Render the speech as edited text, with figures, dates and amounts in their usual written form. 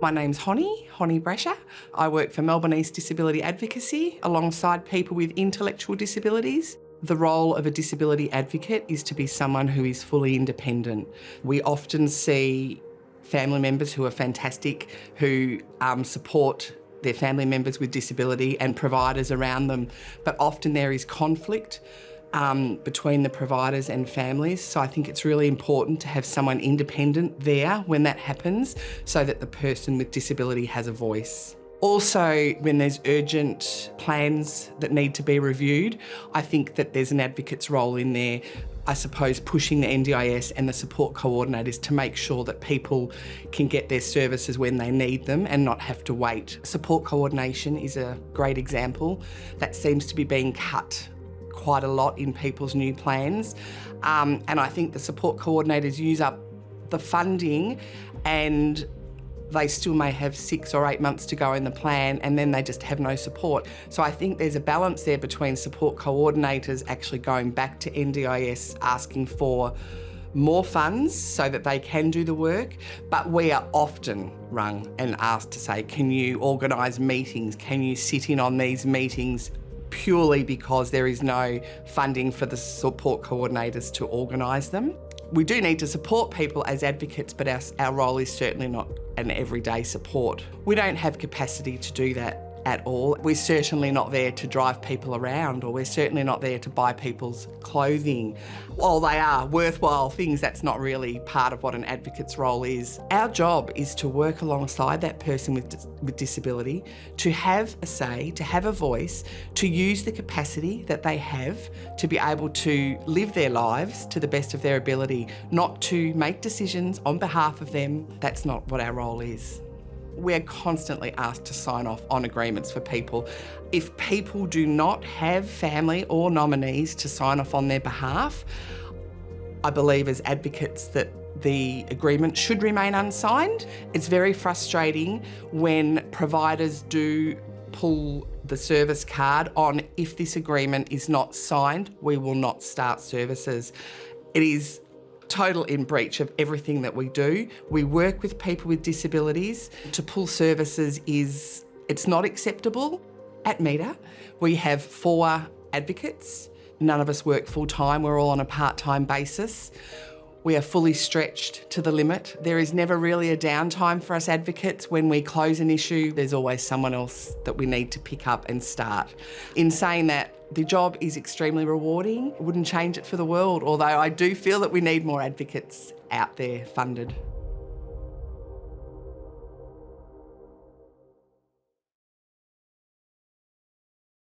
My name's Honi Brasher. I work for Melbourne East Disability Advocacy alongside people with intellectual disabilities. The role of a disability advocate is to be someone who is fully independent. We often see family members who are fantastic, who support their family members with disability and providers around them, but often there is conflict between the providers and families. So I think it's really important to have someone independent there when that happens so that the person with disability has a voice. Also, when there's urgent plans that need to be reviewed, I think that there's an advocate's role in there, I suppose, pushing the NDIS and the support coordinators to make sure that people can get their services when they need them and not have to wait. Support coordination is a great example. That seems to be being cut quite a lot in people's new plans. And I think the support coordinators use up the funding and they still may have 6 or 8 months to go in the plan and then they just have no support. So I think there's a balance there between support coordinators actually going back to NDIS asking for more funds so that they can do the work, but we are often rung and asked to say, can you organise meetings? Can you sit in on these meetings? Purely because there is no funding for the support coordinators to organise them. We do need to support people as advocates, but our role is certainly not an everyday support. We don't have capacity to do that at all. We're certainly not there to drive people around, or we're certainly not there to buy people's clothing. While they are worthwhile things, that's not really part of what an advocate's role is. Our job is to work alongside that person with disability, to have a say, to have a voice, to use the capacity that they have to be able to live their lives to the best of their ability, not to make decisions on behalf of them. That's not what our role is. We're constantly asked to sign off on agreements for people. If people do not have family or nominees to sign off on their behalf, I believe as advocates that the agreement should remain unsigned. It's very frustrating when providers do pull the service card on, if this agreement is not signed, we will not start services. It is total in breach of everything that we do. We work with people with disabilities. To pull services it's not acceptable. At META, we have 4 advocates. None of us work full-time, we're all on a part-time basis. We are fully stretched to the limit. There is never really a downtime for us advocates. When we close an issue, there's always someone else that we need to pick up and start. In saying that, the job is extremely rewarding. I wouldn't change it for the world, although I do feel that we need more advocates out there funded.